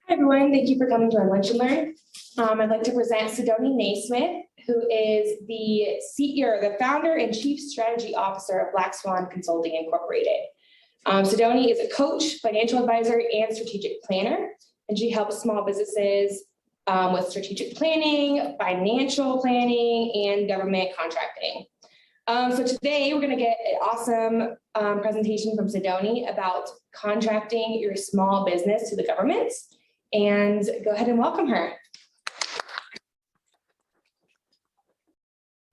Hi, everyone. Thank you for coming to our Lunch and Learn. I'd like to present Sydonie Neysmith, who is the CEO, the founder and chief strategy officer of Black Swan Consulting Incorporated. Sydonie is a coach, financial advisor, and strategic planner, and she helps small businesses with strategic planning, financial planning, and government contracting. So today we're going to get an awesome presentation from Sydonie about contracting your small business to the government. And go ahead and welcome her.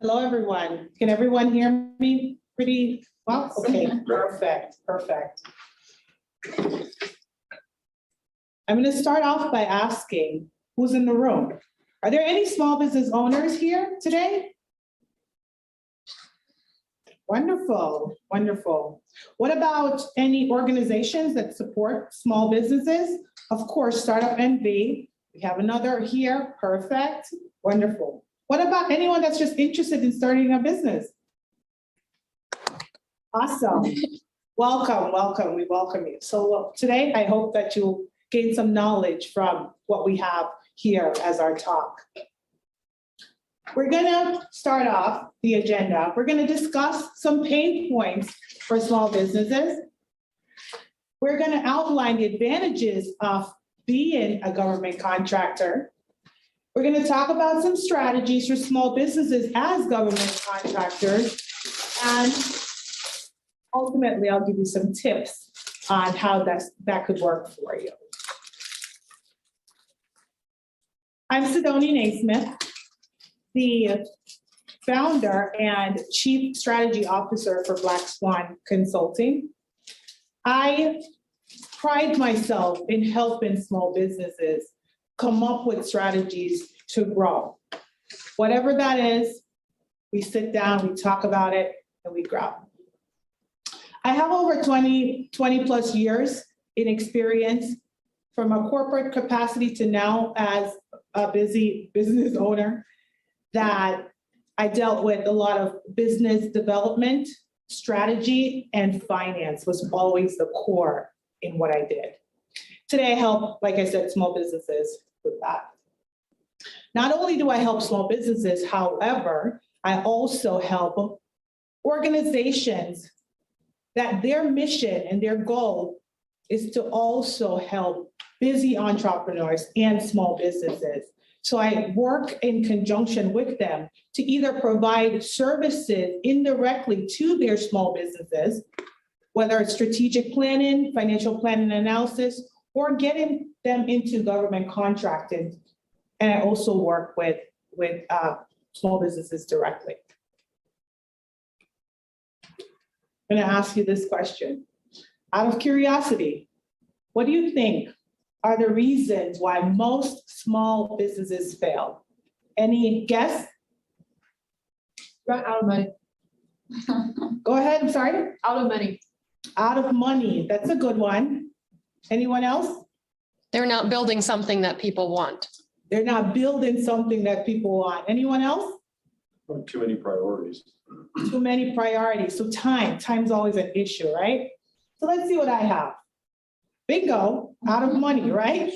Hello, everyone. Can everyone hear me pretty well? Okay, perfect. I'm going to start off by asking who's in the room. Are there any small business owners here today? Wonderful. What about any organizations that support small businesses? Of course, Startup NV. We have another here. Perfect. Wonderful. What about anyone that's just interested in starting a business? Awesome. Welcome. We welcome you. So today, I hope that you'll gain some knowledge from what we have here as our talk. We're going to start off the agenda. We're going to discuss some pain points for small businesses. We're going to outline the advantages of being a government contractor. We're going to talk about some strategies for small businesses as government contractors. And ultimately, I'll give you some tips on how that could work for you. I'm Sydonie Neysmith, the founder and chief strategy officer for Black Swan Consulting. I pride myself in helping small businesses come up with strategies to grow. Whatever that is, we sit down, we talk about it, and we grow. I have over 20 plus years in experience from a corporate capacity to now as a busy business owner that I dealt with a lot of business development, strategy, and finance was always the core in what I did. Today I help, like I said, small businesses with that. Not only do I help small businesses, however, I also help organizations that their mission and their goal is to also help busy entrepreneurs and small businesses. So I work in conjunction with them to either provide services indirectly to their small businesses, whether it's strategic planning, financial planning analysis, or getting them into government contracting. And I also work with small businesses directly. I'm going to ask you this question. Out of curiosity, what do you think are the reasons why most small businesses fail? Any guess? Run out of money. Go ahead, I'm sorry. Out of money. Out of money, that's a good one. Anyone else? They're not building something that people want. They're not building something that people want. Anyone else? Too many priorities. Too many priorities. So time's always an issue, right? So let's see what I have. Bingo, out of money, right?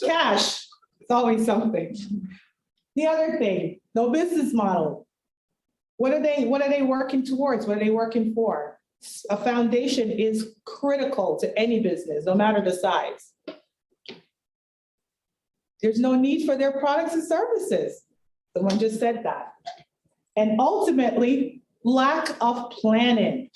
Cash, it's always something. The other thing, no business model. What are they working towards? What are they working for? A foundation is critical to any business, no matter the size. There's no need for their products and services. Someone just said that. And ultimately, lack of planning.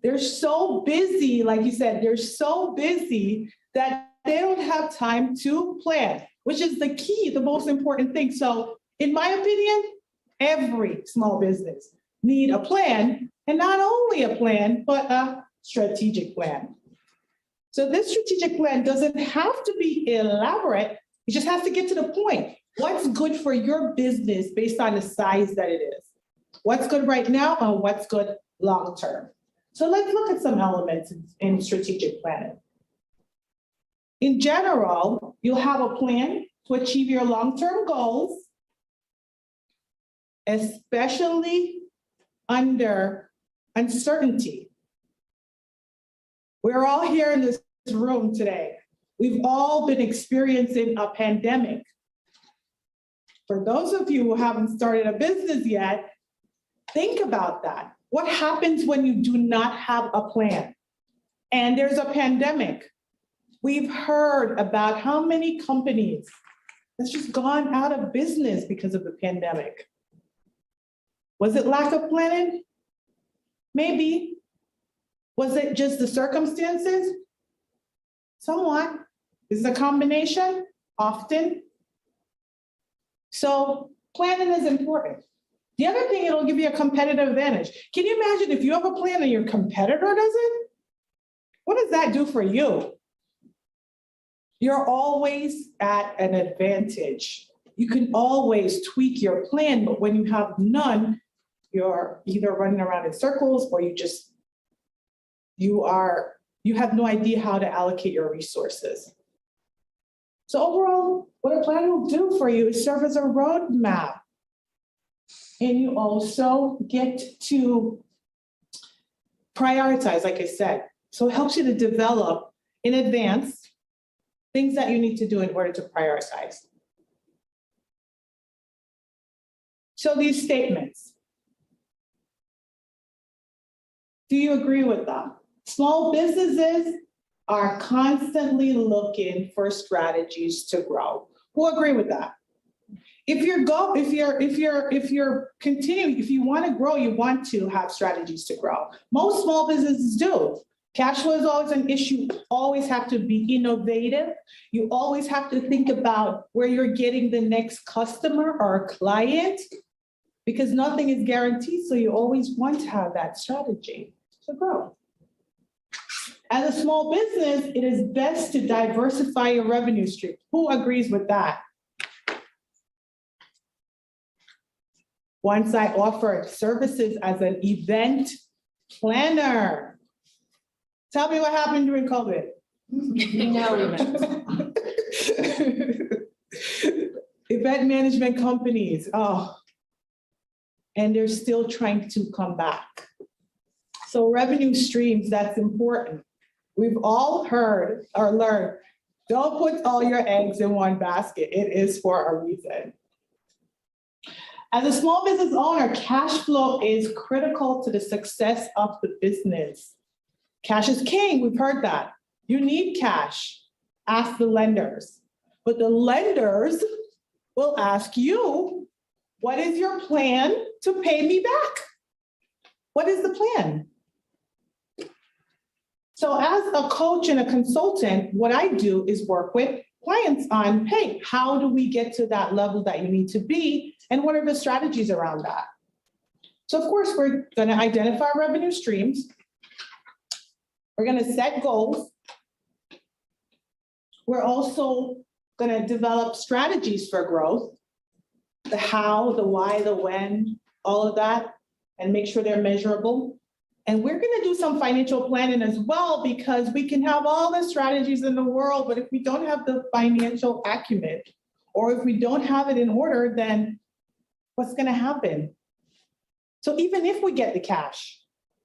They're so busy, like you said, they're so busy that they don't have time to plan, which is the key, the most important thing. So in my opinion, every small business need a plan, and not only a plan, but a strategic plan. So this strategic plan doesn't have to be elaborate. It just has to get to the point. What's good for your business based on the size that it is? What's good right now and what's good long-term? So let's look at some elements in strategic planning. In general, you'll have a plan to achieve your long-term goals, especially under uncertainty. We're all here in this room today. We've all been experiencing a pandemic. For those of you who haven't started a business yet, think about that. What happens when you do not have a plan? And there's a pandemic. We've heard about how many companies that's just gone out of business because of the pandemic. Was it lack of planning? Maybe. Was it just the circumstances? Somewhat. Is it a combination? Often. So planning is important. The other thing, it'll give you a competitive advantage. Can you imagine if you have a plan and your competitor doesn't? What does that do for you? You're always at an advantage. You can always tweak your plan, but when you have none, you're either running around in circles or you have no idea how to allocate your resources. So overall, what a plan will do for you is serve as a roadmap. And you also get to prioritize, like I said. So it helps you to develop in advance things that you need to do in order to prioritize. So these statements, do you agree with them? Small businesses are constantly looking for strategies to grow. Who agree with that? If you want to grow, you want to have strategies to grow. Most small businesses do. Cash flow is always an issue. You always have to be innovative. You always have to think about where you're getting the next customer or client, because nothing is guaranteed. So you always want to have that strategy to grow. As a small business, it is best to diversify your revenue stream. Who agrees with that? Once I offered services as an event planner. Tell me what happened during COVID. No. Event management companies, and they're still trying to come back. So revenue streams, that's important. We've all heard or learned, don't put all your eggs in one basket. It is for a reason. As a small business owner, cash flow is critical to the success of the business. Cash is king, we've heard that. You need cash, ask the lenders. But the lenders will ask you, what is your plan to pay me back? What is the plan? So as a coach and a consultant, what I do is work with clients on, hey, how do we get to that level that you need to be? And what are the strategies around that? So of course, we're gonna identify revenue streams. We're gonna set goals. We're also gonna develop strategies for growth, the how, the why, the when, all of that, and make sure they're measurable. And we're gonna do some financial planning as well, because we can have all the strategies in the world, but if we don't have the financial acumen, or if we don't have it in order, then what's gonna happen? So even if we get the cash,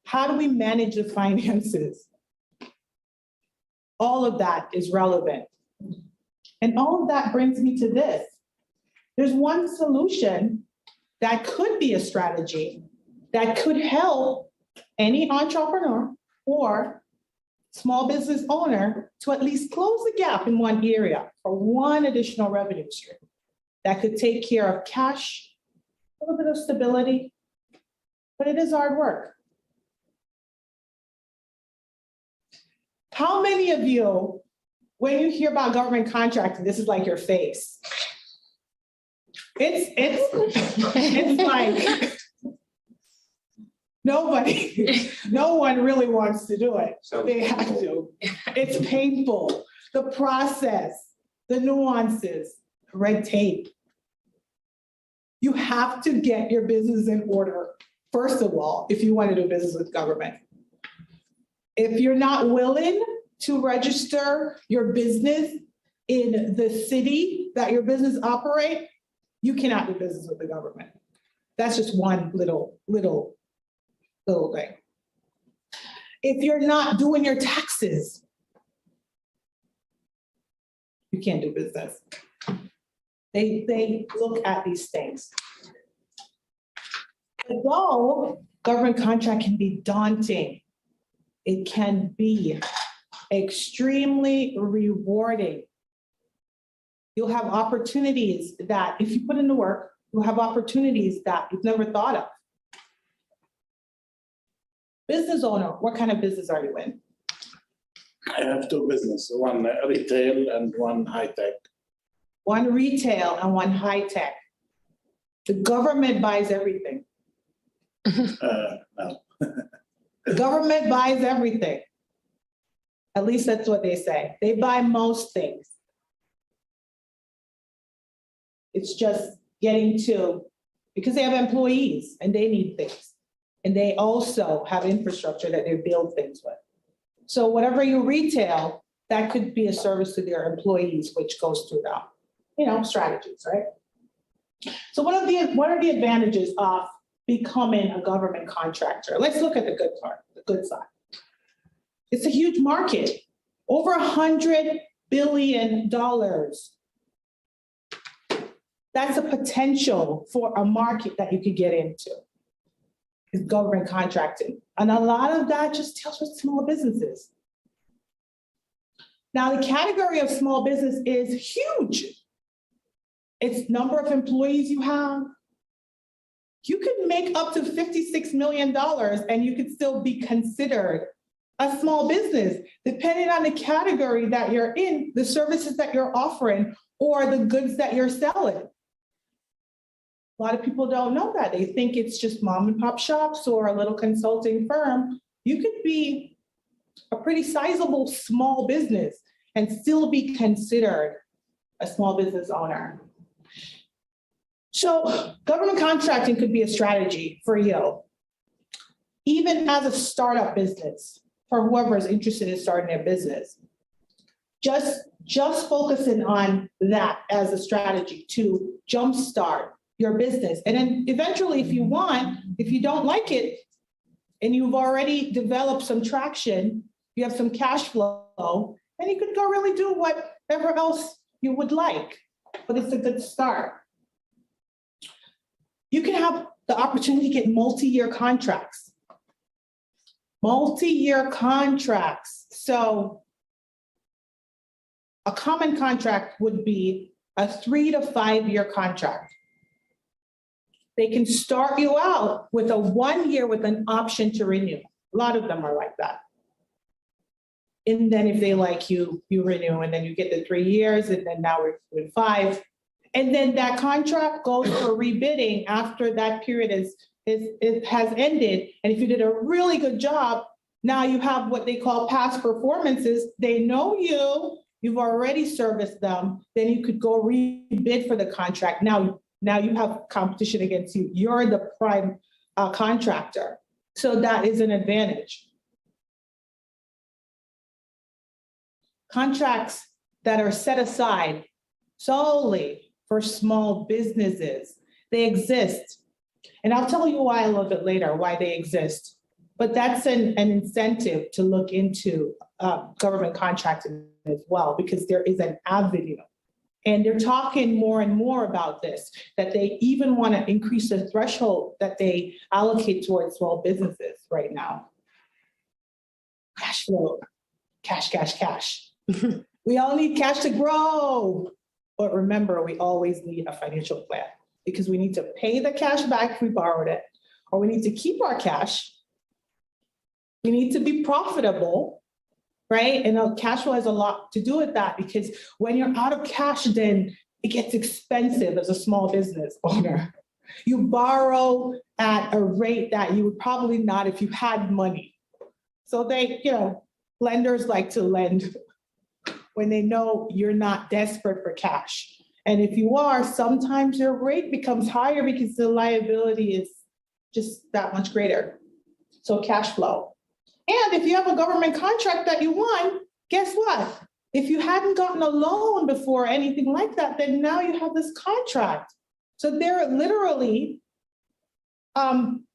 how do we manage the finances? All of that is relevant. And all of that brings me to this. There's one solution that could be a strategy that could help any entrepreneur or small business owner to at least close the gap in one area for one additional revenue stream that could take care of cash, a little bit of stability, but it is hard work. How many of you, when you hear about government contracting, this is like your face? It's like, no one really wants to do it. They have to. It's painful. The process, the nuances, red tape. You have to get your business in order, first of all, if you want to do business with government. If you're not willing to register your business in the city that your business operates, you cannot do business with the government. That's just one little thing. If you're not doing your taxes, can't do business. They look at these things. Although government contract can be daunting, it can be extremely rewarding. You'll have opportunities that if you put in the work, you'll have opportunities that you've never thought of. Business owner, what kind of business are you in? I have two businesses, one retail and one high tech. One retail and one high tech. The government buys everything. No. The government buys everything. At least that's what they say. They buy most things. It's just getting to, because they have employees and they need things. And they also have infrastructure that they build things with. So whatever you retail, that could be a service to their employees, which goes through the, strategies, right? So what are the advantages of becoming a government contractor? Let's look at the good part, the good side. It's a huge market, over $100 billion. That's a potential for a market that you could get into, is government contracting. And a lot of that just deals with small businesses. Now, the category of small business is huge. It's number of employees you have. You could make up to $56 million and you could still be considered a small business, depending on the category that you're in, the services that you're offering, or the goods that you're selling. A lot of people don't know that. They think it's just mom and pop shops or a little consulting firm. You could be a pretty sizable small business and still be considered a small business owner. So government contracting could be a strategy for you, even as a startup business, for whoever is interested in starting a business. Just focusing on that as a strategy to jumpstart your business. And then eventually, if you don't like it, and you've already developed some traction, you have some cash flow, then you could go really do whatever else you would like. But it's a good start. You can have the opportunity to get multi-year contracts. Multi-year contracts. So a common contract would be a 3 to 5 year contract. They can start you out with a 1 year with an option to renew. A lot of them are like that. And then if they like you, you renew, and then you get the 3 years, and then now we're doing 5. And then that contract goes for rebidding after that period has ended. And if you did a really good job, now you have what they call past performances. They know you've already serviced them, then you could go rebid for the contract. Now you have competition against you. You're the prime contractor. So that is an advantage. Contracts that are set aside solely for small businesses, they exist. And I'll tell you why a little bit later, why they exist. But that's an incentive to look into government contracting as well, because there is an avenue. And they're talking more and more about this, that they even want to increase the threshold that they allocate towards small businesses right now. Cash flow, cash. We all need cash to grow. But remember, we always need a financial plan, because we need to pay the cash back if we borrowed it, or we need to keep our cash. We need to be profitable, right? And cash flow has a lot to do with that, because when you're out of cash, then it gets expensive as a small business owner. You borrow at a rate that you would probably not if you had money. So lenders like to lend when they know you're not desperate for cash. And if you are, sometimes your rate becomes higher because the liability is just that much greater. So cash flow. And if you have a government contract that you won, guess what? If you hadn't gotten a loan before or anything like that, then now you have this contract. So there are literally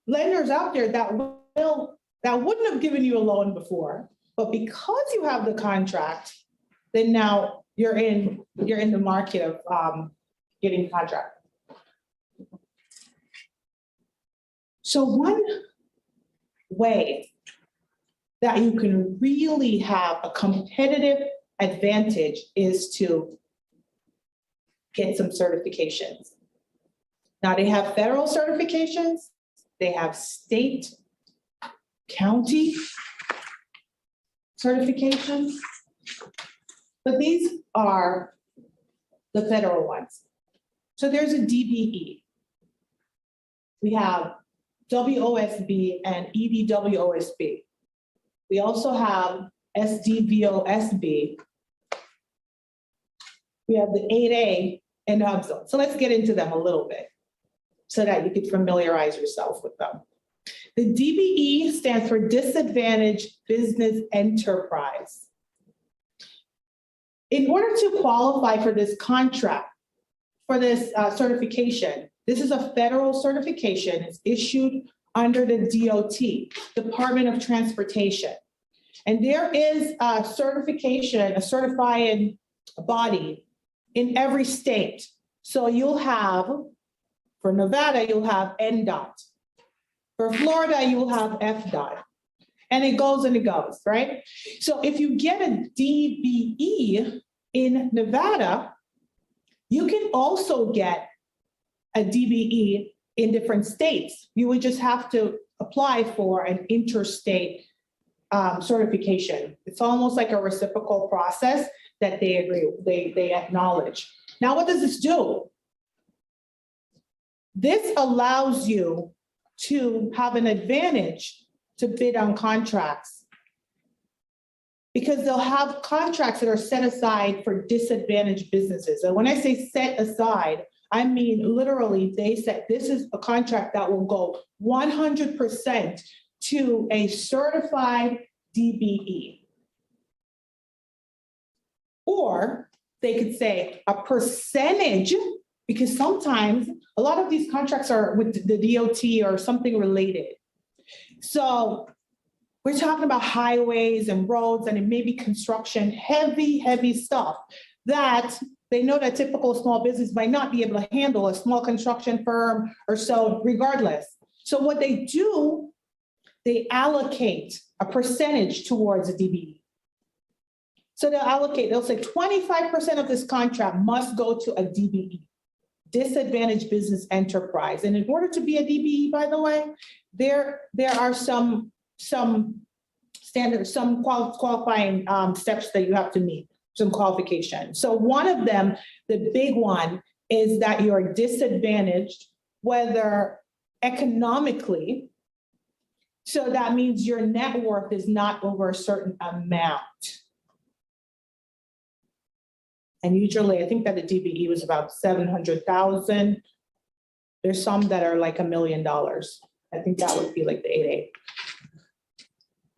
lenders out there that wouldn't have given you a loan before, but because you have the contract, then now you're in the market of getting contract. So one way that you can really have a competitive advantage is to get some certifications. Now they have federal certifications, they have state, county certifications, but these are the federal ones. So there's a DBE. We have WOSB and EDWOSB. We also have SDVOSB. We have the 8A and UBSO. So let's get into them a little bit so that you can familiarize yourself with them. The DBE stands for Disadvantaged Business Enterprise. In order to qualify for this contract, for this certification, this is a federal certification. It's issued under the DOT, Department of Transportation. And there is a certification, a certifying body in every state. So you'll have, for Nevada, you'll have NDOT. For Florida, you'll have FDOT. And it goes and it goes, right? So if you get a DBE in Nevada, you can also get a DBE in different states. You would just have to apply for an interstate certification. It's almost like a reciprocal process that they agree, they acknowledge. Now, what does this do? This allows you to have an advantage to bid on contracts because they'll have contracts that are set aside for disadvantaged businesses. And when I say set aside, I mean literally they said this is a contract that will go 100% to a certified DBE. Or they could say a percentage, because sometimes a lot of these contracts are with the DOT or something related. So we're talking about highways and roads, and it may be construction, heavy stuff that they know that typical small business might not be able to handle, a small construction firm or so, regardless. So what they do, they allocate a percentage towards a DBE. So they'll say 25% of this contract must go to a DBE, Disadvantaged Business Enterprise. And in order to be a DBE, by the way, there are some standards, some qualifying steps that you have to meet, some qualifications. So one of them, the big one, is that you're disadvantaged, whether economically, so that means your net worth is not over a certain amount. And usually, I think that the DBE was about 700,000. There's some that are like $1 million. I think that would be like the 8A.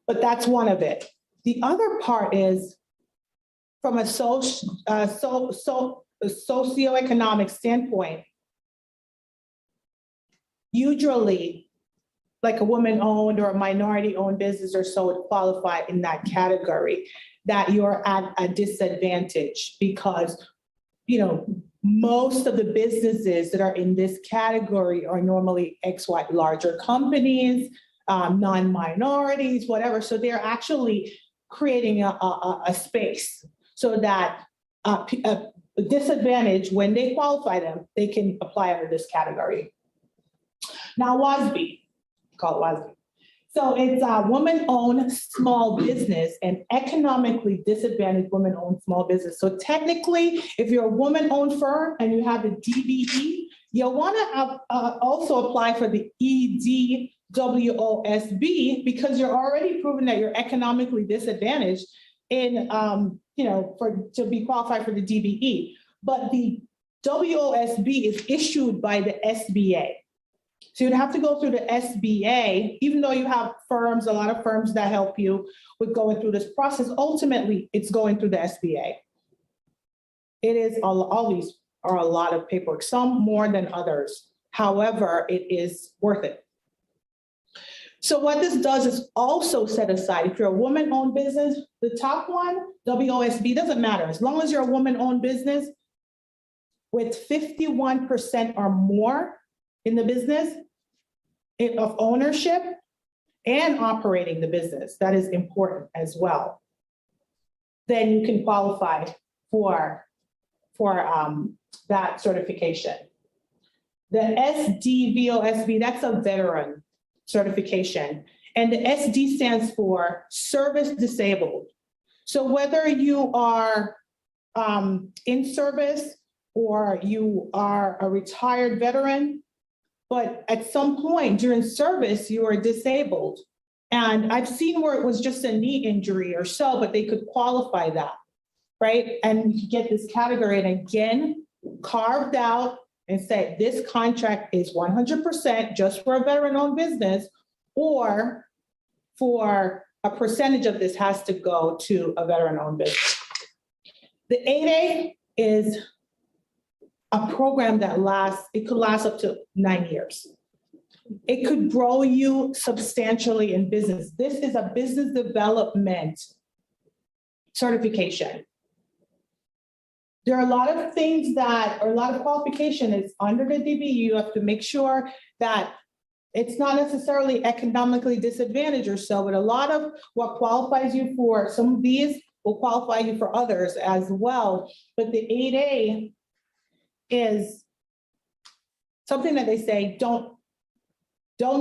But that's one of it. The other part is from a socioeconomic standpoint, usually like a woman-owned or a minority-owned business or so would qualify in that category, that you're at a disadvantage because, you know, most of the businesses that are in this category are normally XY larger companies, non-minorities, whatever. So they're actually creating a space so that a disadvantage, when they qualify them, they can apply under this category. Now, WOSB, call it WOSB. So it's a woman-owned small business and economically disadvantaged women-owned small business. So technically, if you're a woman-owned firm and you have the DBE, you'll want to also apply for the EDWOSB because you're already proven that you're economically disadvantaged in, to be qualified for the DBE. But the WOSB is issued by the SBA. So you'd have to go through the SBA, even though you have firms, a lot of firms that help you with going through this process. Ultimately, it's going through the SBA. It is, all these are a lot of paperwork, some more than others. However, it is worth it. So what this does is also set aside, if you're a woman-owned business, the top one, WOSB, doesn't matter. As long as you're a woman-owned business with 51% or more in the business of ownership and operating the business, that is important as well, then you can qualify for that certification. The SDVOSB, that's a veteran certification. And the SD stands for service disabled. So whether you are in service or you are a retired veteran, but at some point during service, you are disabled. And I've seen where it was just a knee injury or so, but they could qualify that, right? And you get this category, and again, carved out and say, this contract is 100% just for a veteran-owned business, or for a percentage of this has to go to a veteran-owned business. The 8A is a program that it could last up to 9 years. It could grow you substantially in business. This is a business development certification. There are a lot of things that, or a lot of qualification is under the DBE. You have to make sure that it's not necessarily economically disadvantaged or so, but a lot of what qualifies you for some of these will qualify you for others as well. But the 8A is something that they say, don't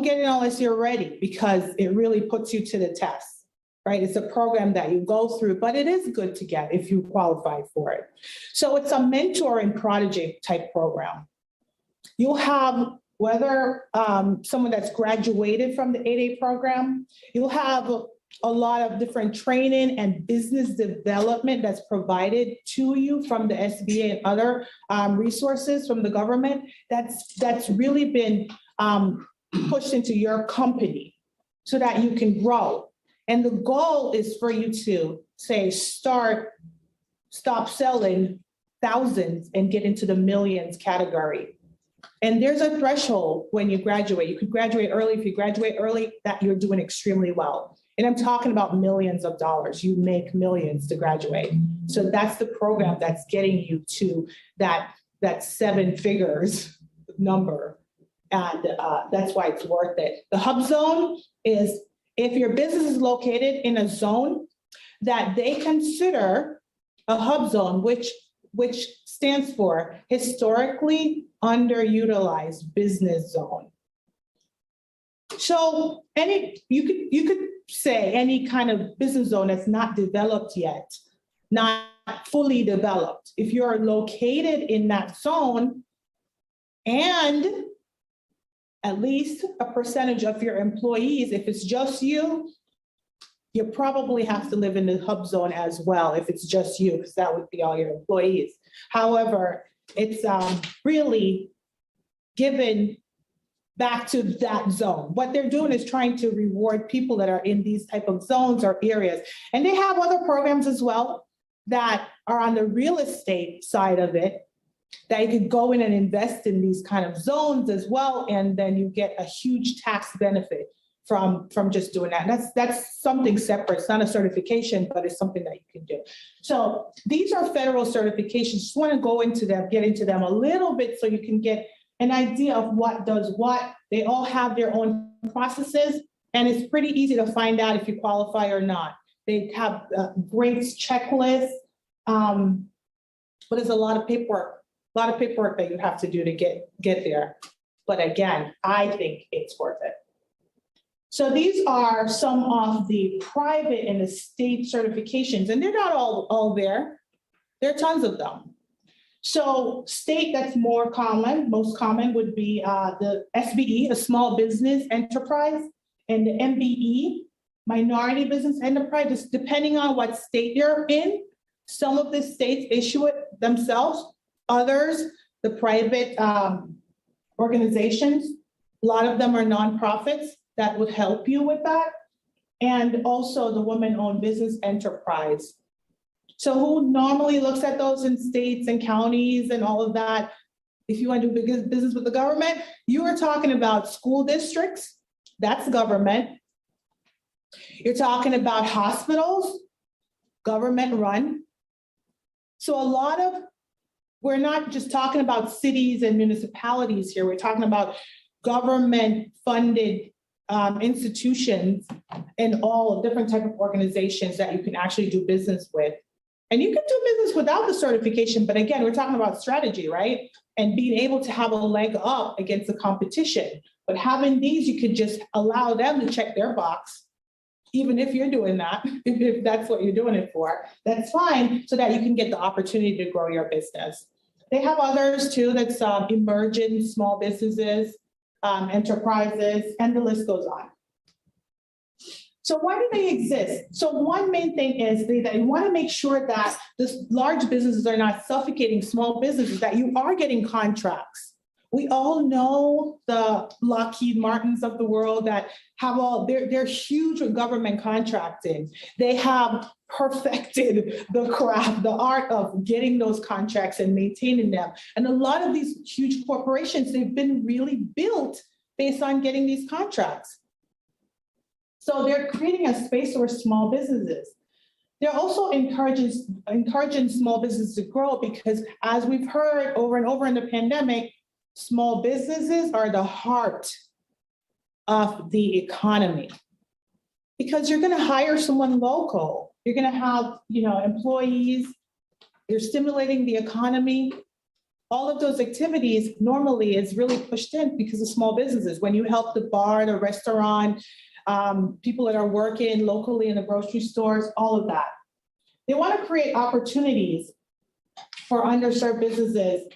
get it unless you're ready, because it really puts you to the test, right? It's a program that you go through, but it is good to get if you qualify for it. So it's a mentor and prodigy type program. You'll have, whether someone that's graduated from the 8A program, you'll have a lot of different training and business development that's provided to you from the SBA and other resources from the government that's really been pushed into your company so that you can grow. And the goal is for you to say, stop selling thousands and get into the millions category. And there's a threshold when you graduate. You could graduate early. If you graduate early, that you're doing extremely well. And I'm talking about millions of dollars. You make millions to graduate. So that's the program that's getting you to that 7 figures number. And that's why it's worth it. The hub zone is if your business is located in a zone that they consider a hub zone, which stands for historically underutilized business zone. So you could say any kind of business zone that's not developed yet, not fully developed. If you're located in that zone and at least a percentage of your employees, if it's just you, you probably have to live in the hub zone as well if it's just you, because that would be all your employees. However, it's really given back to that zone. What they're doing is trying to reward people that are in these type of zones or areas. And they have other programs as well that are on the real estate side of it, that you could go in and invest in these kind of zones as well. And then you get a huge tax benefit from just doing that. And that's something separate. It's not a certification, but it's something that you can do. So these are federal certifications. Just want to go into them, get into them a little bit so you can get an idea of what does what. They all have their own processes, and it's pretty easy to find out if you qualify or not. They have great checklists, but there's a lot of paperwork that you have to do to get there. But again, I think it's worth it. So these are some of the private and the state certifications, and they're not all there. There are tons of them. So state that's more common, most common would be the SBE, a small business enterprise, and the MBE, minority business enterprise, depending on what state you're in. Some of the states issue it themselves, others, the private organizations, a lot of them are nonprofits that would help you with that. And also the woman-owned business enterprise. So who normally looks at those in states and counties and all of that? If you want to do business with the government, you are talking about school districts, That's government. You're talking about hospitals, government run. So we're not just talking about cities and municipalities here. We're talking about government funded institutions and all different type of organizations that you can actually do business with. And you can do business without the certification, but again, we're talking about strategy, right? And being able to have a leg up against the competition. But having these, you could just allow them to check their box, even if you're doing that, if that's what you're doing it for, that's fine, so that you can get the opportunity to grow your business. They have others too, that's emerging small businesses, enterprises, and the list goes on. So why do they exist? So one main thing is they want to make sure that the large businesses are not suffocating small businesses, that you are getting contracts. We all know the Lockheed Martins of the world that have they're huge with government contracting. They have perfected the craft, the art of getting those contracts and maintaining them. And a lot of these huge corporations, they've been really built based on getting these contracts. So they're creating a space for small businesses. They're also encouraging small businesses to grow because, as we've heard over and over in the pandemic, small businesses are the heart of the economy, because you're going to hire someone local. You're going to have, employees. You're stimulating the economy. All of those activities normally is really pushed in because of small businesses. When you help the bar, the restaurant, people that are working locally in the grocery stores, all of that. They want to create opportunities for underserved businesses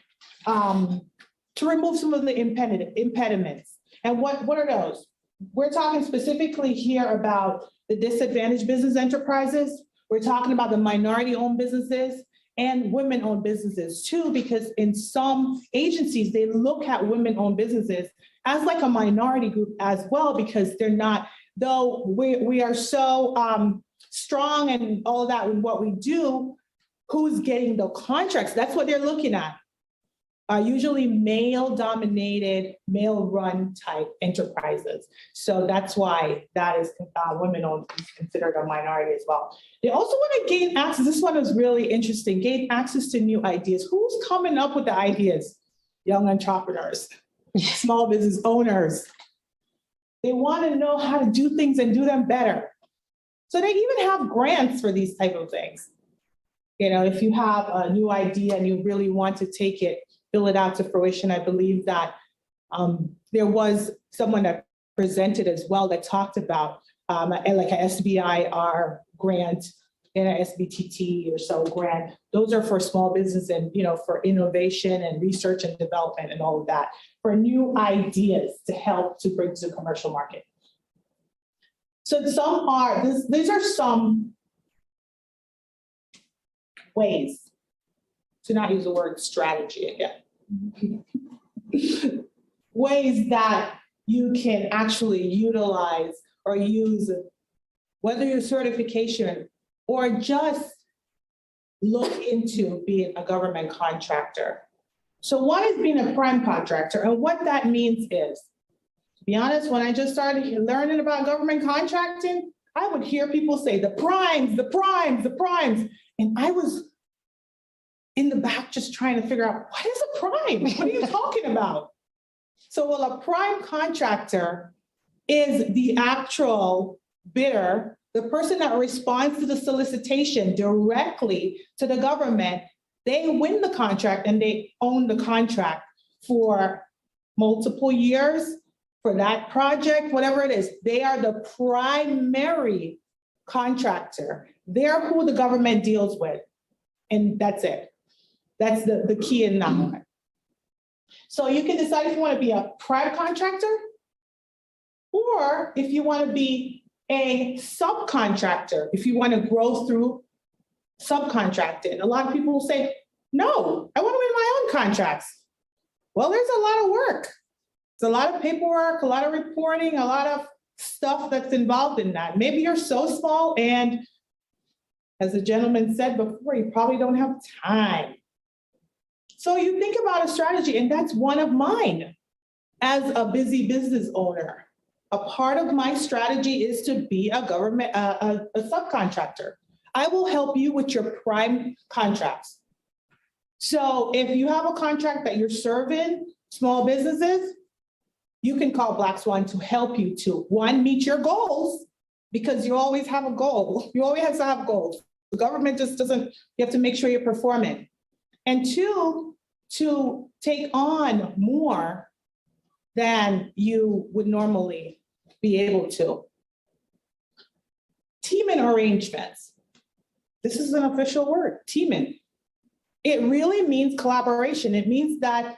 to remove some of the impediments. And what are those? We're talking specifically here about the disadvantaged business enterprises. We're talking about the minority-owned businesses and women-owned businesses too, because in some agencies, they look at women-owned businesses as like a minority group as well, because they're not, though we are so strong and all of that in what we do, who's getting the contracts? That's what they're looking at. Usually male-dominated, male-run type enterprises. So that's why that is women-owned is considered a minority as well. They also want to gain access. This one is really interesting. Gain access to new ideas. Who's coming up with the ideas? Young entrepreneurs, small business owners. They want to know how to do things and do them better. So they even have grants for these type of things. If you have a new idea and you really want to take it, fill it out to fruition. I believe that there was someone that presented as well that talked about like a SBIR grant and a SBTT or so grant. Those are for small business and, for innovation and research and development and all of that, for new ideas to help to bring to the commercial market. So these are some ways to not use the word strategy again. Ways that you can actually utilize or use, whether your certification or just look into being a government contractor. So one is being a prime contractor, and what that means is, to be honest, when I just started learning about government contracting, I would hear people say the primes, the primes, the primes, and I was in the back just trying to figure out, what is a prime? What are you talking about? So, well, a prime contractor is the actual bidder, the person that responds to the solicitation directly to the government. They win the contract and they own the contract for multiple years for that project, whatever it is. They are the primary contractor. They're who the government deals with, and that's it. That's the key in that one. So you can decide if you want to be a prime contractor or if you want to be a subcontractor, if you want to grow through subcontracting. A lot of people will say, no, I want to win my own contracts. Well, there's a lot of work. There's a lot of paperwork, a lot of reporting, a lot of stuff that's involved in that. Maybe you're so small and, as the gentleman said before, you probably don't have time. So you think about a strategy, and that's one of mine as a busy business owner. a part of my strategy is to be a government, a subcontractor. I will help you with your prime contracts. So if you have a contract that you're serving small businesses, you can call Black Swan to help you to, one, meet your goals, because you always have a goal. You always have to have goals. The government just doesn't, you have to make sure you're performing. And two, to take on more than you would normally be able to. Teaming arrangements. This is an official word, teaming. It really means collaboration. It means that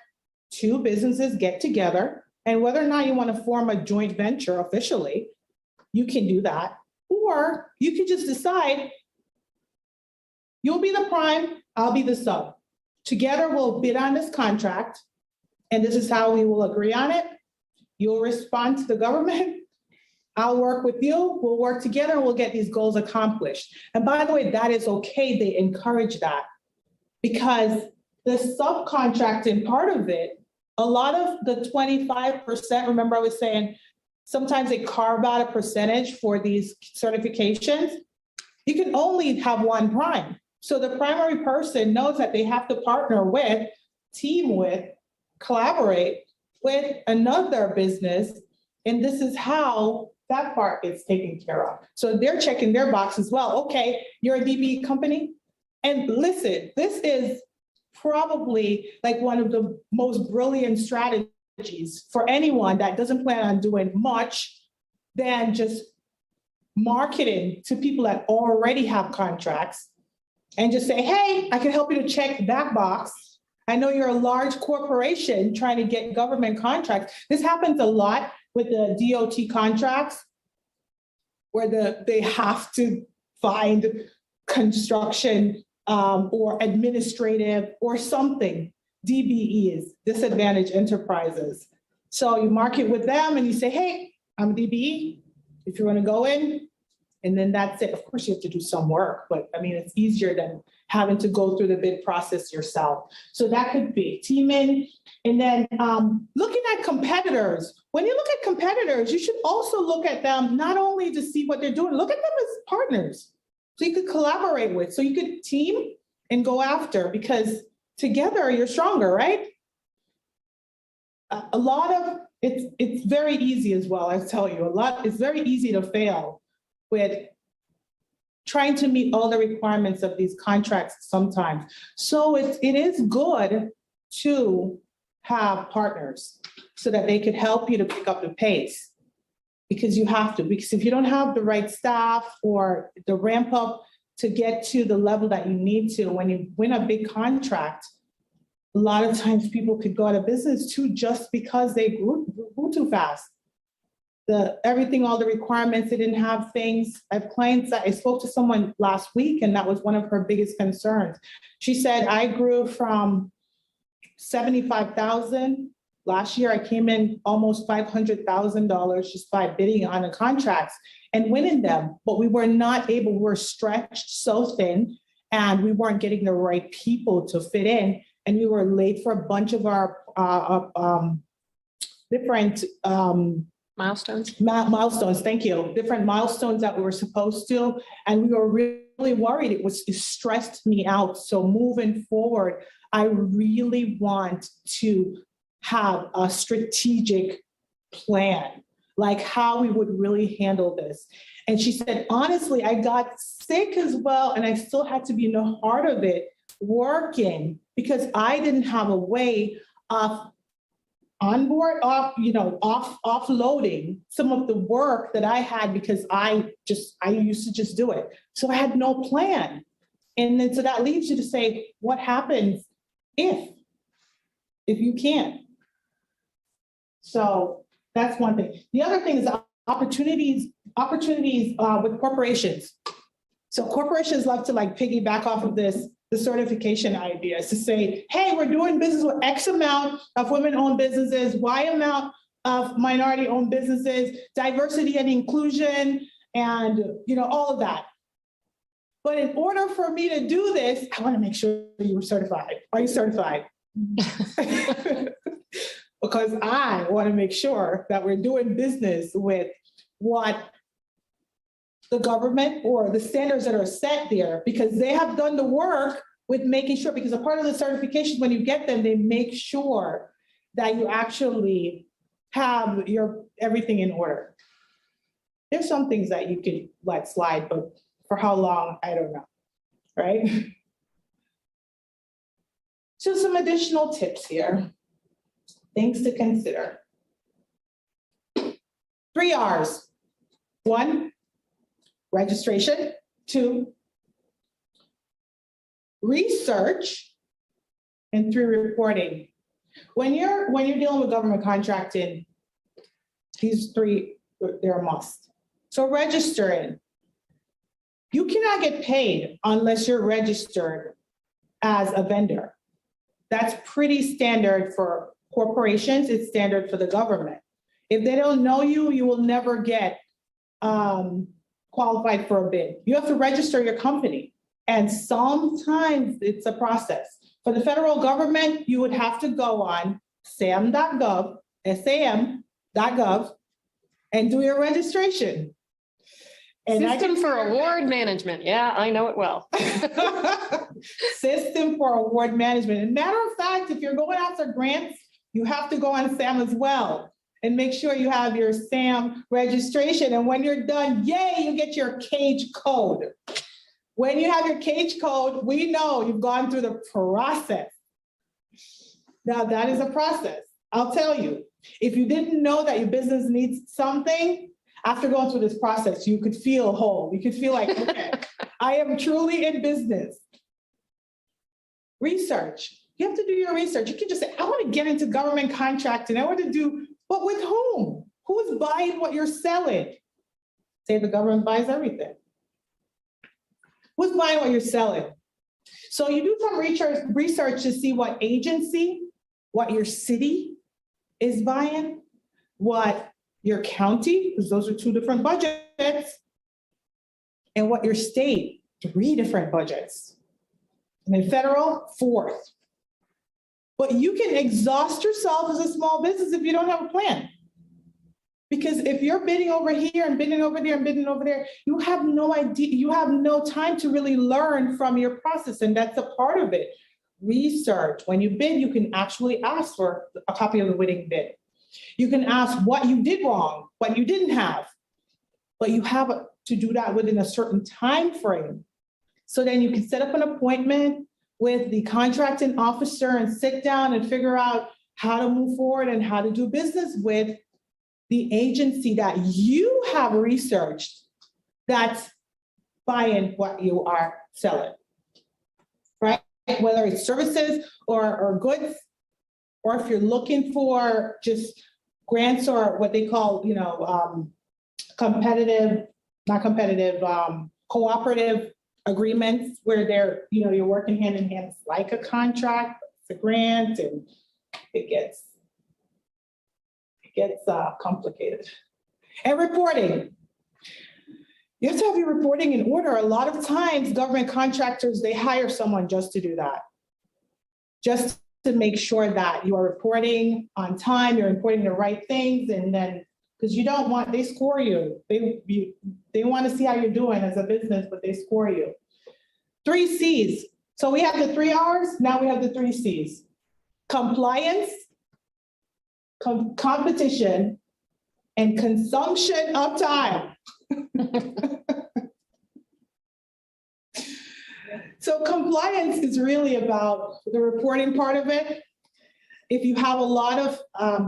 two businesses get together, and whether or not you want to form a joint venture officially, you can do that. Or you can just decide, you'll be the prime, I'll be the sub. Together we'll bid on this contract, and this is how we will agree on it. You'll respond to the government. I'll work with you, we'll work together, and we'll get these goals accomplished. And by the way, that is okay, they encourage that. Because the subcontracting part of it, a lot of the 25%, remember I was saying, sometimes they carve out a percentage for these certifications. You can only have one prime. So the primary person knows that they have to partner with, team with, collaborate with another business. And this is how that part is taken care of. So they're checking their box as well. Okay, you're a DBE company? And listen, this is probably like one of the most brilliant strategies for anyone that doesn't plan on doing much than just marketing to people that already have contracts and just say, hey, I can help you to check that box. I know you're a large corporation trying to get government contracts. This happens a lot with the DOT contracts where they have to find construction or administrative or something, DBEs, disadvantaged enterprises. So you market with them and you say, hey, I'm a DBE, if you want to go in, and then that's it. Of course, you have to do some work, but I mean, it's easier than having to go through the bid process yourself. So that could be teaming. And then looking at competitors. When you look at competitors, you should also look at them not only to see what they're doing, look at them as partners. So you could collaborate with, so you could team and go after, because together you're stronger, right? A lot of, it's very easy as well, I tell you, it's very easy to fail with trying to meet all the requirements of these contracts sometimes. So it is good to have partners so that they could help you to pick up the pace. Because you have to, because if you don't have the right staff or the ramp up to get to the level that you need to, when you win a big contract, a lot of times people could go out of business too, just because they grew too fast. Everything, all the requirements, they didn't have things. I have clients that I spoke to someone last week, and that was one of her biggest concerns. She said, I grew from 75,000. Last year, I came in almost $500,000 just by bidding on the contracts and winning them. But we were not able, we were stretched so thin, and we weren't getting the right people to fit in. And we were late for a bunch of our different Milestones. milestones, thank you. Different milestones that we were supposed to. And we were really worried. It stressed me out. So moving forward, I really want to have a strategic plan, like how we would really handle this. And she said, honestly, I got sick as well, and I still had to be in the heart of it, working, because I didn't have a way of offloading some of the work that I had, because I used to just do it. So I had no plan. And then so that leaves you to say, what happens if you can't? So that's one thing. The other thing is opportunities with corporations. So corporations love to like piggyback off of the certification idea, is to say, hey, we're doing business with X amount of women-owned businesses, Y amount of minority-owned businesses, diversity and inclusion, and all of that. But in order for me to do this, I want to make sure you were certified. Are you certified? because I want to make sure that we're doing business with what the government or the standards that are set there, because they have done the work with making sure, because a part of the certification, when you get them, they make sure that you actually have your everything in order. There's some things that you could let slide, but for how long, I don't know, right? So some additional tips here, things to consider. 3 R's. 1, registration. 2, research. And 3, reporting. When you're dealing with government contracting, these 3, they're a must. So registering. You cannot get paid unless you're registered as a vendor. That's pretty standard for corporations. It's standard for the government. If they don't know you, you will never get qualified for a bid. You have to register your company. And sometimes it's a process. For the federal government, you would have to go on sam.gov, sam.gov, and do your registration. And System for award management. Yeah, I know it well. System for award management. And matter of fact, if you're going after grants, you have to go on SAM as well and make sure you have your SAM registration. And when you're done, yay, you get your cage code. When you have your cage code, we know you've gone through the process. Now that is a process. I'll tell you, if you didn't know that your business needs something, after going through this process, you could feel whole. You could feel like, okay, I am truly in business. Research. You have to do your research. You can just say, I want to get into government contracting. I want to do, but with whom? Who's buying what you're selling? Say the government buys everything. Who's buying what you're selling? So you do some research to see what agency, what your city is buying, what your county, because those are 2 different budgets, and what your state, 3 different budgets. And then federal, 4th. But you can exhaust yourself as a small business if you don't have a plan. Because if you're bidding over here and bidding over there and bidding over there, you have no idea, you have no time to really learn from your process. And that's a part of it. Research. When you bid, you can actually ask for a copy of the winning bid. You can ask what you did wrong, what you didn't have, but you have to do that within a certain time frame. So then you can set up an appointment with the contracting officer and sit down and figure out how to move forward and how to do business with the agency that you have researched that's buying what you are selling, right? Whether it's services or goods, or if you're looking for just grants or what they call, cooperative agreements where they're, you're working hand in hand. It's like a contract, it's a grant, and it gets complicated. And reporting. You have to have your reporting in order. A lot of times government contractors, they hire someone just to do that. Just to make sure that you are reporting on time, you're reporting the right things, and then, because you don't want, they score you. They want to see how you're doing as a business, but they score you. 3 C's. So we have the 3 R's, now we have the 3 C's. Compliance, competition, and consumption of time. So compliance is really about the reporting part of it. If you have a lot of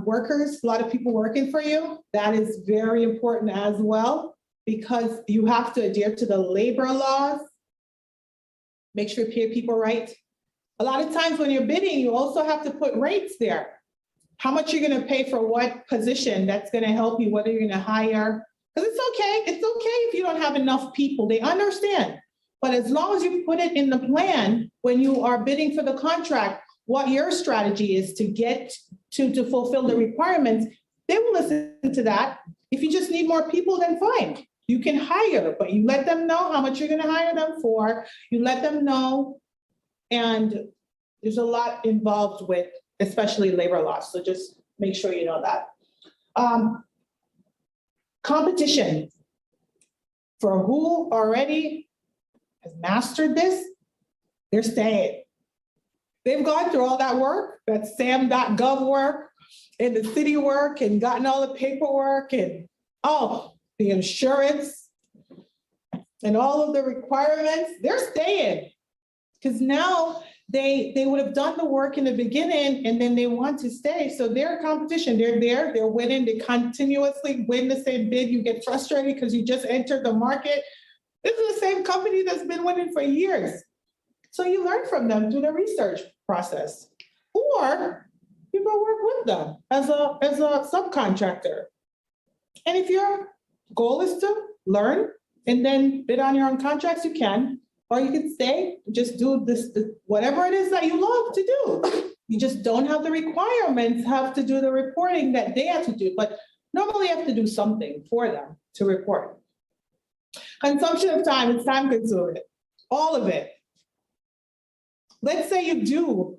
workers, a lot of people working for you, that is very important as well, because you have to adhere to the labor laws, make sure you pay people right. A lot of times when you're bidding, you also have to put rates there. How much you're going to pay for what position that's going to help you, whether you're going to hire. Because it's okay if you don't have enough people, they understand. But as long as you put it in the plan, when you are bidding for the contract, what your strategy is to get to fulfill the requirements, they will listen to that. If you just need more people, then fine. You can hire, but you let them know how much you're going to hire them for. You let them know. And there's a lot involved with, especially labor laws. So just make sure you know that. Competition. For who already has mastered this, they're staying. They've gone through all that work, that SAM.gov work, and the city work, and gotten all the paperwork, and the insurance, and all of the requirements. They're staying. Because now they would have done the work in the beginning, and then they want to stay. So they're competition. They're there, they're winning, they continuously win the same bid. You get frustrated because you just entered the market. This is the same company that's been winning for years. So you learn from them through the research process. Or you go work with them as a subcontractor. And if your goal is to learn and then bid on your own contracts, you can. Or you can stay, just do this, whatever it is that you love to do. You just don't have the requirements, have to do the reporting that they have to do, but normally you have to do something for them to report. Consumption of time, it's time consuming, all of it. Let's say you do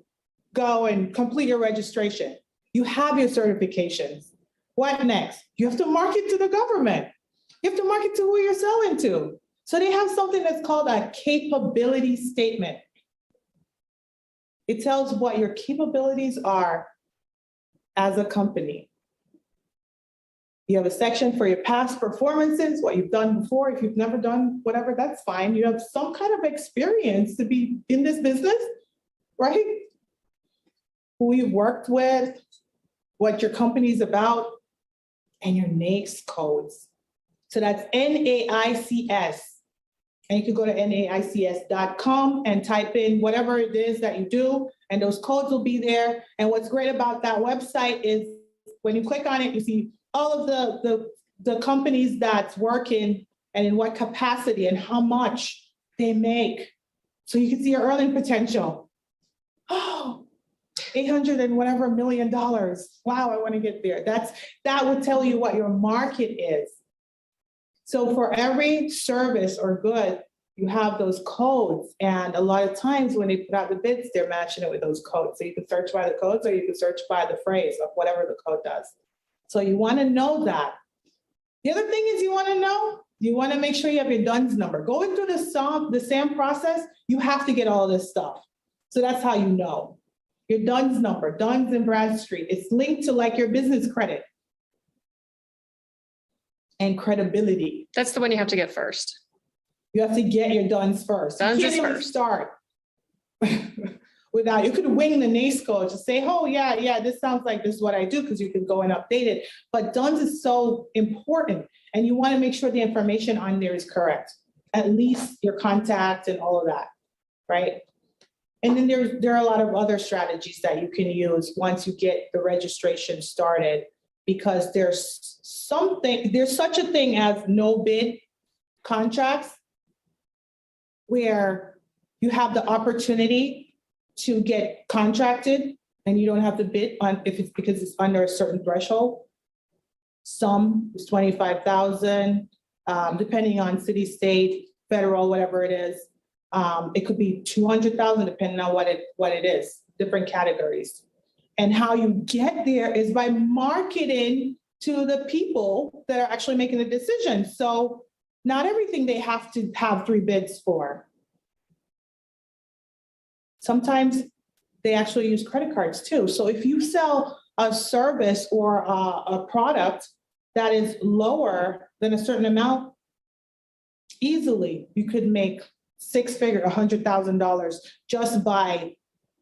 go and complete your registration. You have your certifications. What next? You have to market to the government. You have to market to who you're selling to. So they have something that's called a capability statement. It tells what your capabilities are as a company. You have a section for your past performances, what you've done before. If you've never done whatever, that's fine. You have some kind of experience to be in this business, right? Who you've worked with, what your company's about, and your NAICS codes. So that's NAICS. And you can go to NAICS.com and type in whatever it is that you do, and those codes will be there. And what's great about that website is when you click on it, you see all of the companies that's working and in what capacity and how much they make. So you can see your earning potential. Oh, 800 and whatever $1 million. Wow, I want to get there. That would tell you what your market is. So for every service or good, you have those codes. And a lot of times when they put out the bids, they're matching it with those codes. So you can search by the codes or you can search by the phrase of whatever the code does. So you want to know that. The other thing is you want to make sure you have your DUNS number. Going through the SAM process, you have to get all this stuff. So that's how you know. Your DUNS number, Duns and Bradstreet. It's linked to like your business credit. And credibility. That's the one you have to get first. You have to get your DUNS first. DUNS you can't is even first. Start without, you could wing the NAICS code, just say, oh yeah, this sounds like this is what I do, because you can go and update it. But DUNS is so important, and you want to make sure the information on there is correct. At least your contact and all of that, right? And then there are a lot of other strategies that you can use once you get the registration started, because there's such a thing as no bid contracts where you have the opportunity to get contracted and you don't have to bid on if it's because it's under a certain threshold. Some is 25,000, depending on city, state, federal, whatever it is. It could be 200,000 depending on what it is, different categories. And how you get there is by marketing to the people that are actually making the decision. So not everything they have to have 3 bids for. Sometimes they actually use credit cards too. So if you sell a service or a product that is lower than a certain amount, easily you could make 6-figure, $100,000 just by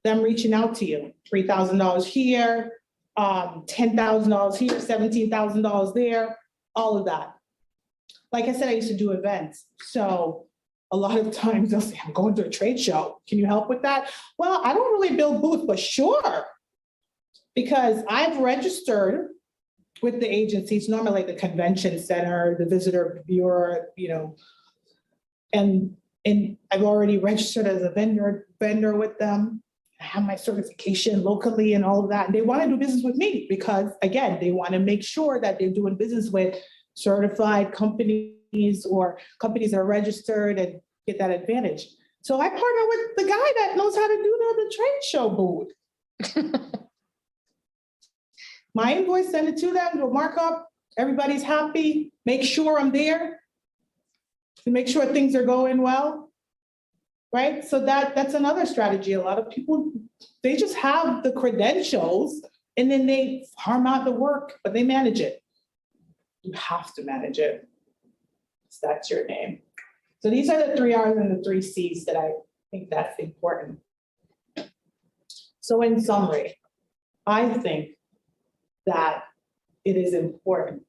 them reaching out to you. $3,000 here, $10,000 here, $17,000 there, all of that. Like I said, I used to do events. So a lot of times they'll say, I'm going to a trade show. Can you help with that? Well, I don't really build booths, but sure. Because I've registered with the agencies, normally like the convention center, the visitor bureau, and I've already registered as a vendor with them. I have my certification locally and all of that. And they want to do business with me because, again, they want to make sure that they're doing business with certified companies or companies that are registered and get that advantage. So I partner with the guy that knows how to do the trade show booth. my invoice, send it to them, do a markup, everybody's happy, make sure I'm there to make sure things are going well, right? So that's another strategy. A lot of people, they just have the credentials and then they farm out the work, but they manage it. You have to manage it. So that's your name. So these are the 3 R's and the 3 C's that I think that's important. So in summary, I think that it is important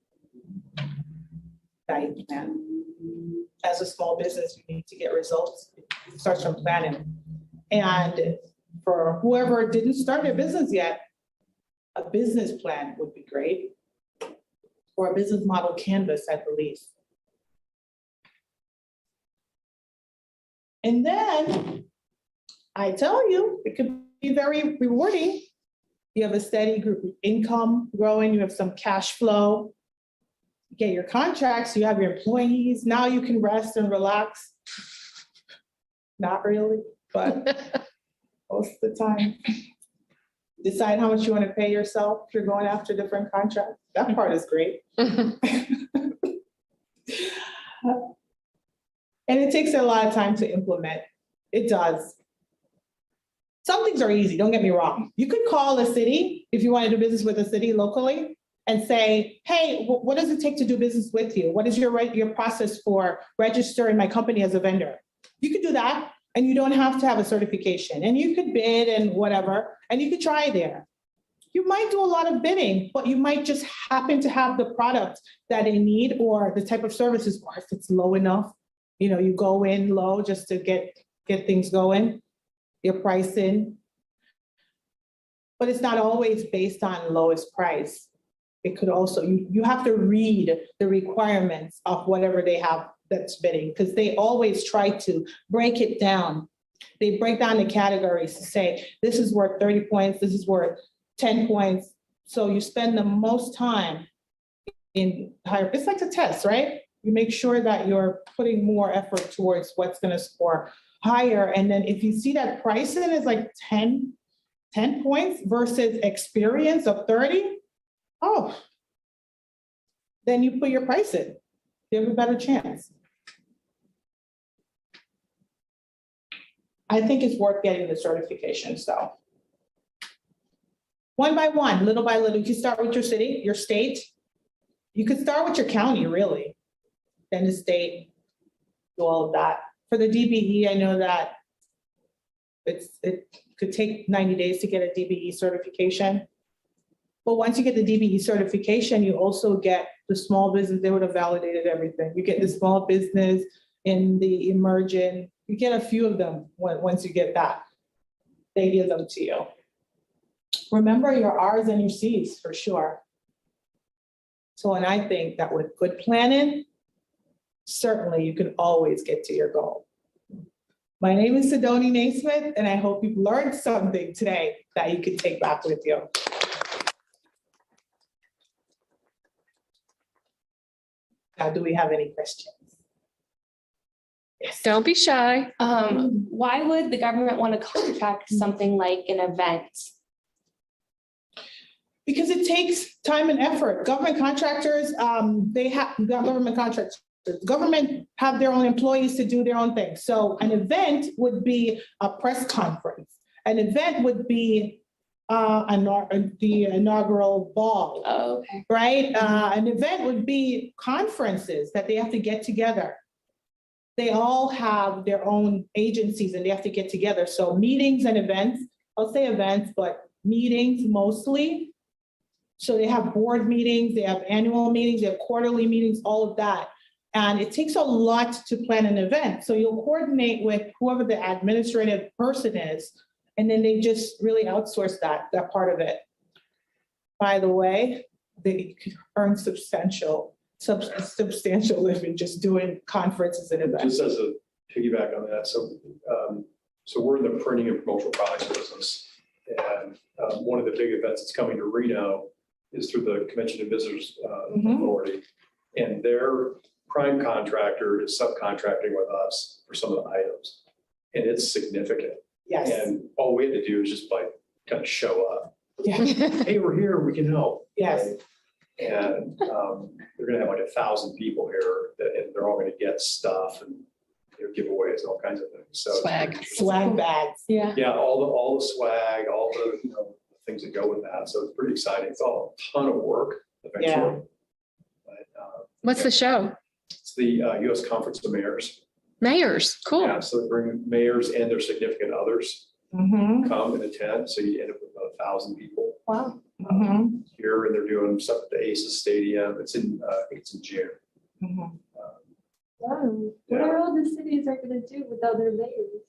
that you plan. As a small business, you need to get results. It starts from planning. And for whoever didn't start their business yet, a business plan would be great. Or a business model canvas at the least. And then I tell you, it could be very rewarding. You have a steady group of income growing, you have some cash flow, you get your contracts, you have your employees, now you can rest and relax. Not really, but most of the time. Decide how much you want to pay yourself if you're going after different contracts. That part is great. And it takes a lot of time to implement. It does. Some things are easy, don't get me wrong. You could call a city, if you want to do business with a city locally, and say, hey, what does it take to do business with you? What is your process for registering my company as a vendor? You could do that, and you don't have to have a certification. And you could bid and whatever, and you could try there. You might do a lot of bidding, but you might just happen to have the product that they need or the type of services, or if it's low enough, you know, you go in low just to get things going, your pricing. But it's not always based on lowest price. It could also, you have to read the requirements of whatever they have that's bidding, because they always try to break it down. They break down the categories to say, this is worth 30 points, this is worth 10 points. So you spend the most time in higher, it's like a test, right? You make sure that you're putting more effort towards what's gonna score higher. And then if you see that pricing is like 10 points versus experience of 30, oh, then you put your price in. You have a better chance. I think it's worth getting the certification, so. One by one, little by little, you can start with your city, your state. You could start with your county, really. Then the state, do all of that. For the DBE, I know that it could take 90 days to get a DBE certification. But once you get the DBE certification, you also get the small business, they would have validated everything. You get the small business in the emerging, you get a few of them once you get that. They give them to you. Remember your R's and your C's for sure. So, and I think that with good planning, certainly you can always get to your goal. My name is Sydonie Neysmith, and I hope you've learned something today that you can take back with you. Now, do we have any questions? Yes. Don't be shy. Why would the government want to contract something like an event? Because it takes time and effort. Government contractors, government have their own employees to do their own thing. So an event would be a press conference. An event would be the inaugural ball. Oh, okay. Right? An event would be conferences that they have to get together. They all have their own agencies and they have to get together. So meetings and events, I'll say events, but meetings mostly. So they have board meetings, they have annual meetings, they have quarterly meetings, all of that. And it takes a lot to plan an event. So you'll coordinate with whoever the administrative person is, and then they just really outsource that part of it. By the way, they can earn substantial living just doing conferences and events. Just as a piggyback on that, so we're in the printing and promotional products business, and one of the big events that's coming to Reno is through the Convention and Visitors Authority, and their prime contractor is subcontracting with us for some of the items, and it's significant. Yes. And all we had to do is just kind of show up. Yeah. Hey, we're here, we can help. Yes. And they're gonna have like 1,000 people here and they're all gonna get stuff and giveaways and all kinds of things. So it's Swag. pretty interesting. Swag bags. Yeah. Yeah, all the swag, all the, things that go with that. So it's pretty exciting. It's all a ton of work eventually. But What's the show? it's the US Conference of Mayors. Mayors, cool. Yeah, so they bring mayors and their significant others Mm-hmm. come and attend. So you end up with about 1,000 people Wow. Mm-hmm. here and they're doing stuff at the Aces Stadium. It's in, I think it's in June. Mm-hmm. Wow. What are all the cities are gonna do without their mayors?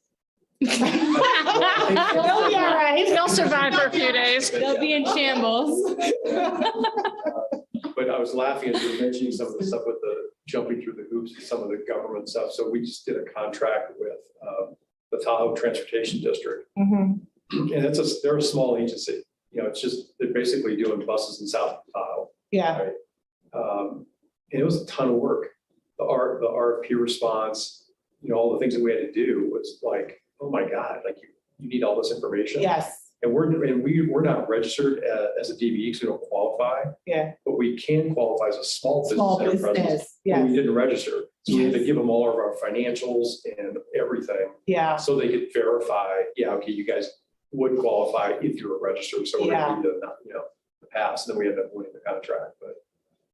They'll be all right. They'll survive for a few days. They'll be in shambles. But I was laughing as you were mentioning some of the stuff with the jumping through the hoops and some of the government stuff. So we just did a contract with the Tahoe Transportation District. Mm-hmm. And they're a small agency. It's just, they're basically doing buses in South Tahoe. Yeah. And it was a ton of work. The RFP response, all the things that we had to do was like, oh my God, like you need all this information. Yes. And we're not registered as a DBE because we don't qualify, Yeah. but we can qualify as a small Small business enterprise. business. But we Yes. didn't register. So we had to Yes. give them all of our financials and everything Yeah. so they could verify, yeah, okay, you guys would qualify if you were registered. So we're going to do the pass. And then we ended up winning the contract. But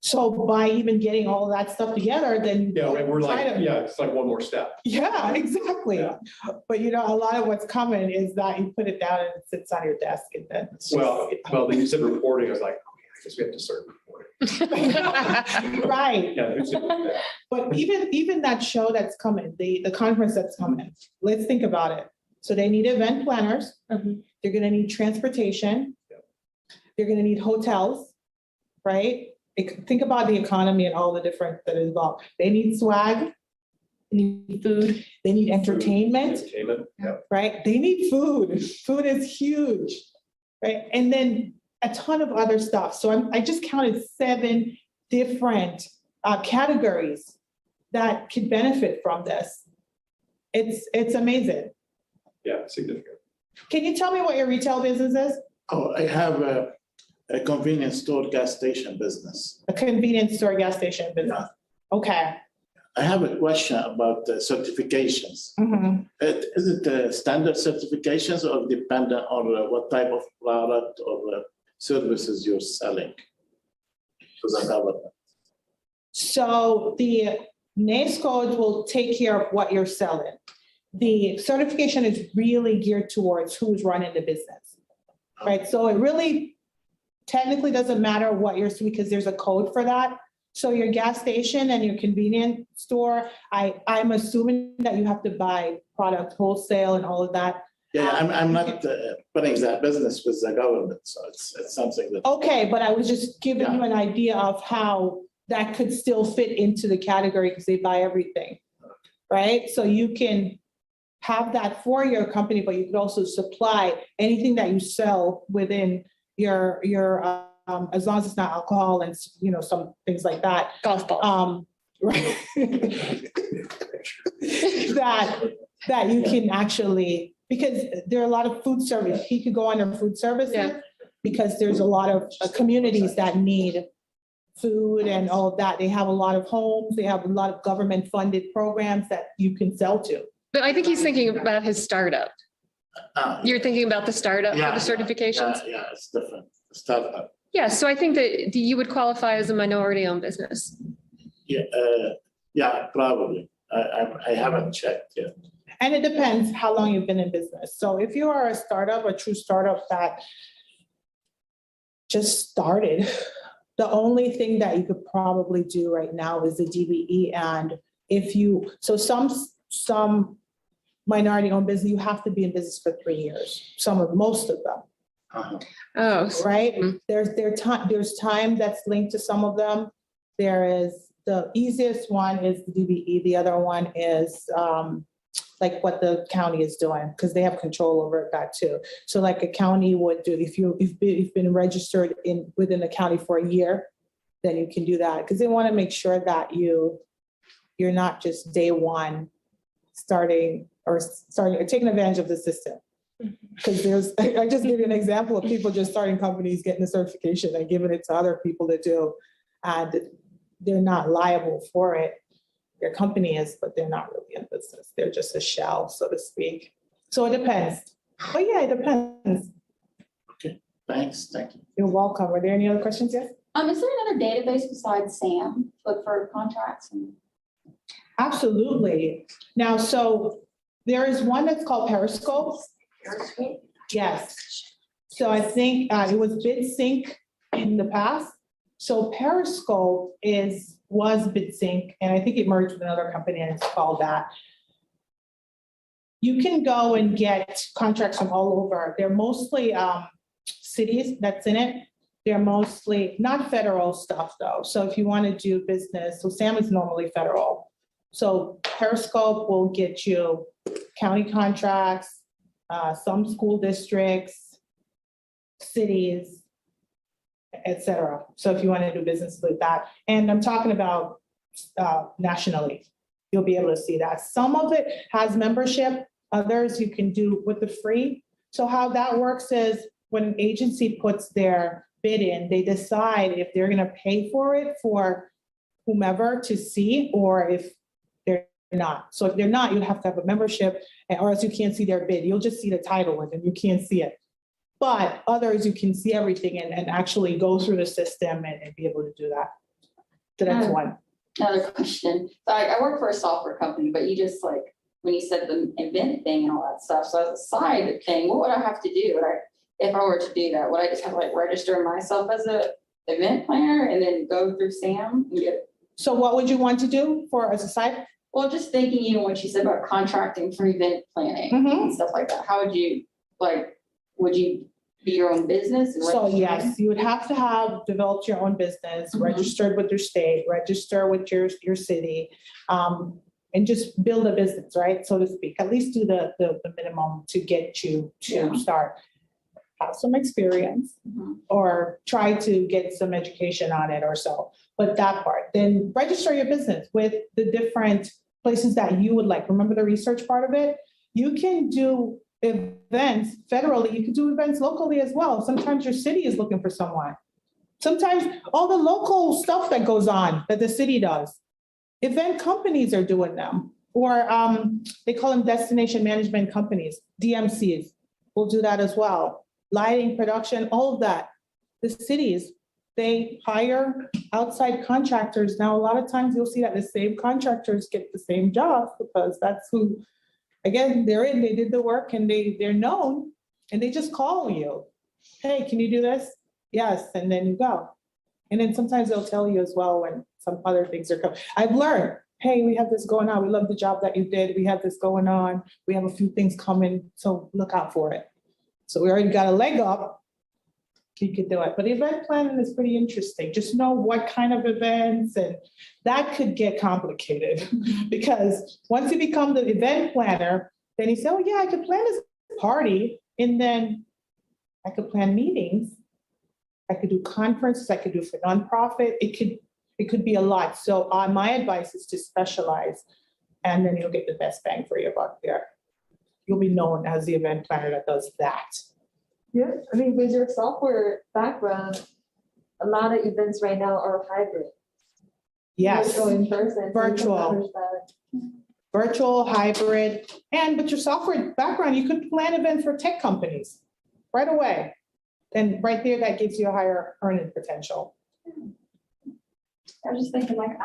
So by even getting all that stuff together, then. yeah, and we're like, try to- yeah, it's like one more step. Yeah, exactly. Yeah. But a lot of what's coming is that you put it down and it sits on your desk and then. it's just- Well, then you said reporting. I was like, okay, I guess we have to start reporting. Right. Yeah, it's- yeah. But even that show that's coming, the conference that's coming, let's think about it. So they need event planners. Mhm. They're gonna need transportation. Yeah. They're gonna need hotels, right? Think about the economy and all the different that is involved. They need swag. They need food. They need entertainment, Entertainment, yeah. right? They need food. Food is huge, right? And then a ton of other stuff. So I just counted 7 different categories that could benefit from this. It's amazing. Yeah, significant. Can you tell me what your retail business is? Oh, I have a convenience store gas station business. A convenience store, gas station business. Okay. I have a question about the certifications. Mhm. Is it standard certifications or dependent on what type of product or services you're selling to the government? So the NACE code will take care of what you're selling. The certification is really geared towards who's running the business, right? So it really technically doesn't matter what you're, because there's a code for that. So your gas station and your convenience store, I'm assuming that you have to buy product wholesale and all of that. Yeah, I'm not putting that business with the government, so it's something that. Okay, but I was just giving you an idea of how that could still fit into the category because they buy everything, right? So you can have that for your company, but you could also supply anything that you sell within your as long as it's not alcohol and, some things like that. Golf ball. Right. that you can actually, because there are a lot of food service, he could go under food service. Yeah. Because there's a lot of communities that need food and all of that. They have a lot of homes, they have a lot of government funded programs that you can sell to. But I think he's thinking about his startup. You're thinking about the startup for the certifications? Yeah, it's different. Startup. Yeah, so I think that you would qualify as a minority-owned business. Yeah, probably. I haven't checked yet. And it depends how long you've been in business. So if you are a startup, a true startup that just started, the only thing that you could probably do right now is the DBE. And some minority-owned business, you have to be in business for 3 years, most of them. Uh-huh. Oh, Right? Mhm. There's time that's linked to some of them. There is, the easiest one is the DBE. The other one is like what the county is doing, because they have control over that too. So like a county would do, if you've been registered within the county for a year, then you can do that, because they want to make sure that you're not just day one starting or taking advantage of the system. Because I just give you an example of people just starting companies, getting the certification and giving it to other people to do. And they're not liable for it. Their company is, but they're not really in business. They're just a shell, so to speak. So it depends. But yeah, it depends. Thanks, thank you. You're welcome. Are there any other questions yet? Is there another database besides SAM to look for contracts and? Absolutely. Now, so there is one that's called Periscope. Yes. So I think it was BidSync in the past. So Periscope was BidSync, and I think it merged with another company and it's called that. You can go and get contracts from all over. They're mostly cities that's in it. They're mostly not federal stuff though. So if you want to do business, so SAM is normally federal. So Periscope will get you county contracts, some school districts, cities, et cetera. So if you want to do business with that, and I'm talking about nationally, you'll be able to see that. Some of it has membership, others you can do with the free. So how that works is when an agency puts their bid in, they decide if they're going to pay for it for whomever to see, or if they're not. So if they're not, you have to have a membership, or else you can't see their bid. You'll just see the title and then you can't see it. But others, you can see everything and actually go through the system and be able to do that. So that's one. Another question. So I work for a software company, but you just like, when you said the event thing and all that stuff, so as a side thing, what would I have to do? If I were to do that, would I just have to like register myself as a event planner and then go through SAM and get? So what would you want to do for as a side? Well, just thinking, what you said about contracting for event planning and stuff like that. How would you, would you be your own business? And So register? yes, you would have to have developed your own business, registered with your state, register with your city, and just build a business, right? So to speak, at least do the minimum to get you to start. Have some experience or try to get some education on it or so. But that part, then register your business with the different places that you would like. Remember the research part of it? You can do events federally, you can do events locally as well. Sometimes your city is looking for someone. Sometimes all the local stuff that goes on that the city does, event companies are doing them. Or they call them destination management companies, DMCs will do that as well. Lighting, production, all of that. The cities, they hire outside contractors. Now, a lot of times you'll see that the same contractors get the same jobs because that's who, again, they did the work and they're known and they just call you. Hey, can you do this? Yes, and then you go. And then sometimes they'll tell you as well when some other things are coming. I've learned, hey, we have this going on. We love the job that you did. We have this going on. We have a few things coming, so look out for it. So we already got a leg up. You could do it. But event planning is pretty interesting. Just know what kind of events, and that could get complicated because once you become the event planner, then you say, oh yeah, I could plan this party, and then I could plan meetings. I could do conferences. I could do for nonprofit. It could be a lot. So my advice is to specialize, and then you'll get the best bang for your buck there. You'll be known as the event planner that does that. Yeah, I mean, with your software background, a lot of events right now are hybrid. Yes, Go in person. Virtual. Virtual, hybrid, and with your software background, you could plan events for tech companies right away. And right there, that gives you a higher earning potential. I was just thinking like,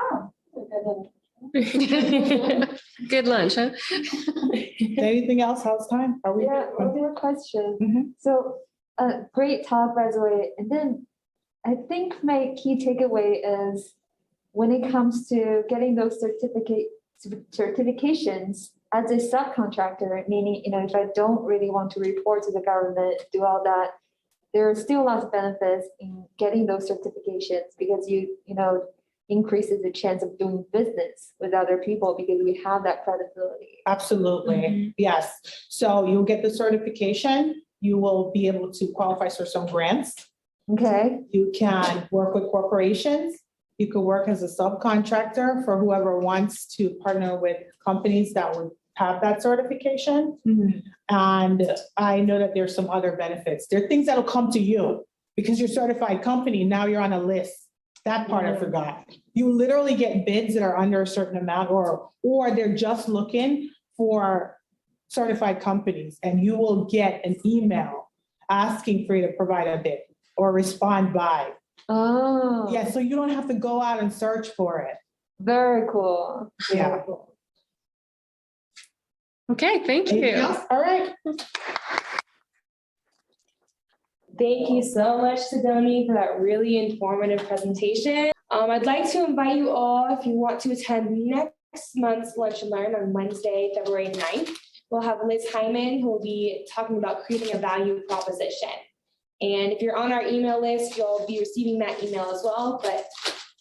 Good lunch, huh? Anything else? How's time? Are we? Yeah, one more question. Mhm. So, great talk, by the way. And then I think my key takeaway is when it comes to getting those certifications as a subcontractor, meaning, if I don't really want to report to the government, do all that, there are still lots of benefits in getting those certifications because increases the chance of doing business with other people because we have that credibility. Absolutely. Yes. So you'll get the certification. You will be able to qualify for some grants. Okay. You can work with corporations. You could work as a subcontractor for whoever wants to partner with companies that would have that certification. Mhm. And I know that there's some other benefits. There are things that'll come to you because you're a certified company. Now you're on a list. That part I forgot. You literally get bids that are under a certain amount or they're just looking for certified companies and you will get an email asking for you to provide a bid or respond by. Oh. Yeah, so you don't have to go out and search for it. Very cool. Yeah. Very cool. Okay, thank Anything you. else? All right. Thank you so much, Sydonie, for that really informative presentation. I'd like to invite you all, if you want to attend next month's Lunch and Learn on Wednesday, February 9th. We'll have Liz Hyman, who will be talking about creating a value proposition. And if you're on our email list, you'll be receiving that email as well. But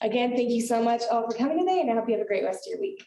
again, thank you so much all for coming today, and I hope you have a great rest of your week.